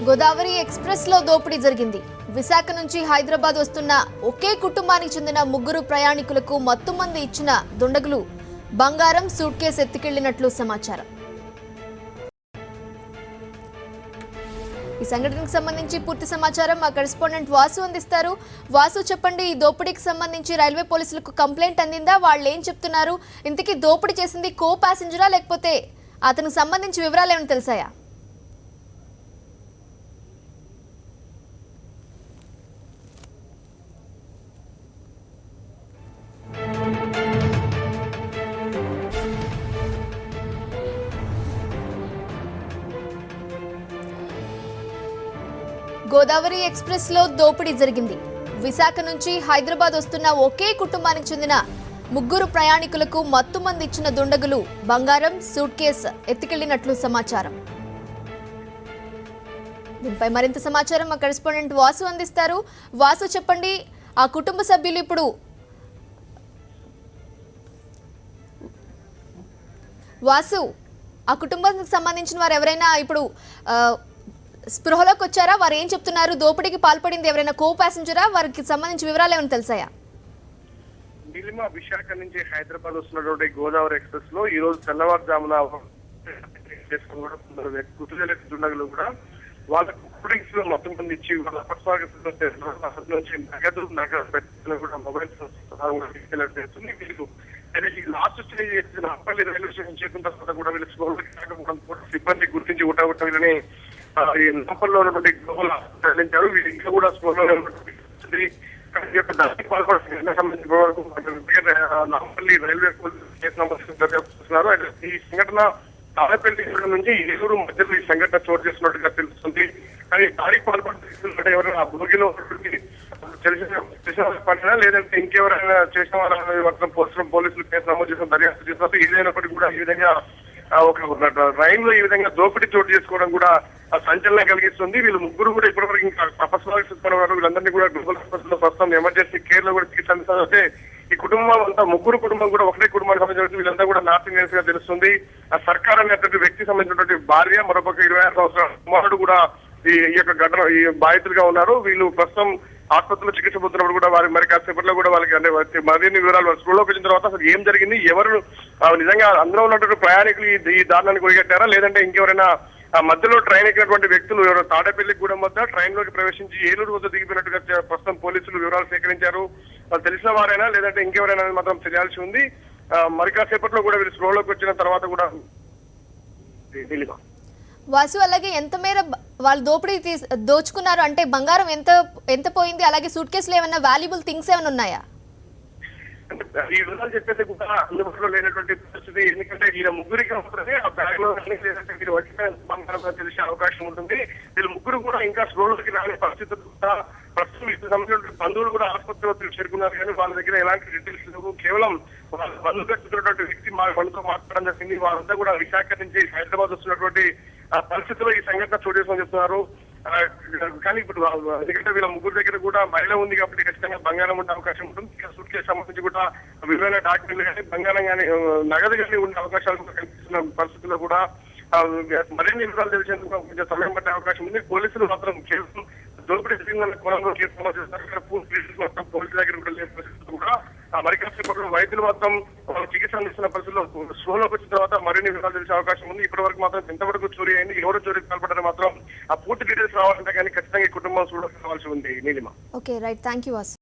Godavari express లో దోపిడీ జరిగింది. విశాఖ నుంచి హైదరాబాద్ వస్తున్న ఒకే కుటుంబానికి చెందిన ముగ్గురు ప్రయాణికులకు మత్తుమందు ఇచ్చిన దుండగులు బంగారం సూట్ కేసు ఎత్తుకెళ్లినట్లు సమాచారం. ఈ సంఘటనకు సంబంధించి పూర్తి సమాచారం మా కరెస్పాండెంట్ వాసు అందిస్తారు. వాసు, చెప్పండి, ఈ దోపిడీకి సంబంధించి రైల్వే పోలీసులకు కంప్లైంట్ అందిందా? వాళ్ళు ఏం చెప్తున్నారు? ఇంతకీ దోపిడీ చేసింది కో ప్యాసింజరా లేకపోతే అతనికి సంబంధించి వివరాలు ఏమైనా తెలిసాయా? గోదావరి ఎక్స్ప్రెస్ లో దోపిడీ జరిగింది. విశాఖ నుంచి హైదరాబాద్ వస్తున్న ఒకే కుటుంబానికి చెందిన ముగ్గురు ప్రయాణికులకు మత్తుమందు ఇచ్చిన దుండగులు బంగారం సూట్ కేసు ఎత్తుకెళ్లినట్లు సమాచారం. దీనిపై మరింత సమాచారం మా కరెస్పాండెంట్ వాసు అందిస్తారు. వాసు, చెప్పండి, ఆ కుటుంబ సభ్యులు ఇప్పుడు ఆ కుటుంబానికి సంబంధించిన వారు ఎవరైనా ఇప్పుడు స్పృహలోకి వచ్చారా? వారు ఏం చెప్తున్నారు? దోపిడీకి పాల్పడింది ఎవరైనా కో ప్యాసింజరా? వారికి సంబంధించి వివరాలు ఏమైనా తెలిసాయా? విశాఖ నుంచి హైదరాబాద్ వస్తున్నటువంటి గోదావరి ఎక్స్ప్రెస్ లో ఈ రోజు తెల్లవారుజామున దుండగులు కూడా వాళ్ళ కూలింగ్స్ లో మొత్తం మంది ఇచ్చి వాళ్ళ నుంచి నగదు కూడా మొబైల్స్ తీసుకెళ్ళి వీళ్ళు లాస్ట్ స్టేజ్ చేసిన అప్పల్లి రైల్వే స్టేషన్ చేసిన తర్వాత కూడా వీళ్ళు సిబ్బంది గుర్తించి ఉంటా వీళ్ళని నాంపల్లో ఉన్నటువంటి గ్లోబల్ తరలించారు. వీళ్ళు ఇంకా కూడా స్కూల్లో నాంపల్లి రైల్వే చేస్తున్నారు. ఈ సంఘటన తాడేపల్లి నుంచి ఏలూరు మధ్యలో ఈ సంఘటన చోటు చేస్తున్నట్టుగా తెలుస్తుంది. కానీ దాడికి పాల్పడుతున్నట్టు ఎవరైనా ఆ భోగిలో తెలిసిన లేదంటే ఇంకెవరైనా చేసిన వాళ్ళని మాత్రం పోలీసులు కేసు నమోదు చేసిన దర్యాప్తు చేస్తున్నారు. ఏదైనప్పటికీ కూడా ఈ విధంగా ఒక రైన్ లో ఈ విధంగా దోపిడీ చోటు చేసుకోవడం కూడా సంచలనం కలిగిస్తుంది. వీళ్ళు ముగ్గురు కూడా ఇప్పటివరకు ఇంకా అపస్మారకున్నారు. వీళ్ళందరినీ కూడా గ్లోబల్ హాస్పిటల్లో ప్రస్తుతం ఎమర్జెన్సీ కేర్ లో కూడా చికిత్స అందిస్తే ఈ కుటుంబం అంతా ముగ్గురు కుటుంబం కూడా ఒకటే కుటుంబానికి సంబంధించిన వీళ్ళంతా కూడా నార్త్ ఇండియన్స్ గా తెలుస్తుంది. ఆ సర్కార్ అనేటువంటి వ్యక్తికి సంబంధించినటువంటి భార్య, మరొక 26 సంవత్సరాల కుమారుడు కూడా ఈ యొక్క ఘటన ఈ బాధితులుగా ఉన్నారు. వీళ్ళు ప్రస్తుతం ఆసుపత్రిలో చికిత్స పొందుతున్నప్పుడు కూడా వారి మరి కాసేపట్లో కూడా వాళ్ళకి అంటే మరిన్ని వివరాలు స్కూల్లోకి వచ్చిన తర్వాత అసలు ఏం జరిగింది, ఎవరు నిజంగా అందులో ఉన్నటువంటి ప్రయాణికులు ఈ దారుణాన్ని కొడిగట్టారా, లేదంటే ఇంకెవరైనా మధ్యలో ట్రైన్ ఎక్కినటువంటి వ్యక్తులు ఎవరు తాడేపల్లిగూడెం వద్ద ట్రైన్ లోకి ప్రవేశించి ఏలూరు వద్ద దిగిపోయినట్టుగా ప్రస్తుతం పోలీసులు వివరాలు సేకరించారు. వాళ్ళు తెలిసిన వారైనా లేదంటే ఇంకెవరైనా మాత్రం తెలియాల్సి ఉంది. మరి కాసేపట్లో కూడా వీళ్ళు స్కూల్లోకి వచ్చిన తర్వాత కూడా వాసు, అలాగే ఎంత మేర వాళ్ళు దోపిడీ దోచుకున్నారు అంటే బంగారం ఎంత పోయింది, అలాగే సూట్ కేసులో ఏమైనా వాల్యుబుల్ థింగ్స్ ఏమైనా ఉన్నాయా? ఈ వివరాలు చెప్పేసి కూడా అందుబాటులో లేనటువంటి పరిస్థితి. ఎందుకంటే ఈయన ముగ్గురికి మాత్రమే ఆ బ్యాగ్ లో లేదంటే వీరు వచ్చిన బంగారం తెలిసే అవకాశం ఉంటుంది. వీళ్ళు ముగ్గురు కూడా ఇంకా స్కూల్లోకి రాని పరిస్థితులు కూడా ప్రస్తుతం ఇది సంబంధించిన బంధువులు కూడా ఆసుపత్రిలో చేరుకున్నారు. కానీ వాళ్ళ దగ్గర ఎలాంటి డీటెయిల్స్ లేవు. కేవలం వాళ్ళ బంధువులు చెప్తున్నటువంటి వ్యక్తి వాళ్ళతో మాట్లాడడం జరిగింది. వాళ్ళంతా కూడా విశాఖ నుంచి హైదరాబాద్ వస్తున్నటువంటి పరిస్థితుల్లో ఈ సంఘటన చోటు చేసుకొని చెప్తున్నారు. కానీ ఇప్పుడు ఎందుకంటే వీళ్ళ ముగ్గురు దగ్గర కూడా మహిళ ఉంది కాబట్టి ఖచ్చితంగా బంగారం ఉండే అవకాశం ఉంటుంది. సూట్ కేసు సంబంధించి కూడా విలువైన డాక్యుమెంట్లు కానీ బంగారం కానీ నగదు కానీ ఉండే అవకాశాలు కూడా కనిపిస్తున్న పరిస్థితుల్లో కూడా మరిన్ని వివరాలు తెలిసేందుకు కొంచెం సమయం పట్టే అవకాశం ఉంది. పోలీసులు మాత్రం కేసు దోపిడీ జరిగిందన్న కోణంలో కేసు నమోదు చేస్తారు. పోలీసుల దగ్గర కూడా లేని పరిస్థితులు కూడా మరి కాసేపట్లో వైద్యులు మాత్రం చికిత్స అందిస్తున్న పరిస్థితుల్లో స్కూల్లోకి వచ్చిన తర్వాత మరిన్ని వివరాలు తెలిసే అవకాశం ఉంది. ఇప్పటి వరకు మాత్రం ఎంతవరకు చోరీ అయింది, ఎవరు చోరీకి పాల్పడ్డారో మాత్రం ఆ పూర్తి డీటెయిల్స్ రావాలంటే కానీ ఖచ్చితంగా ఈ కుటుంబం చూడాల్సి ఉంది. Neelima. Okay, right, thank you Vasu.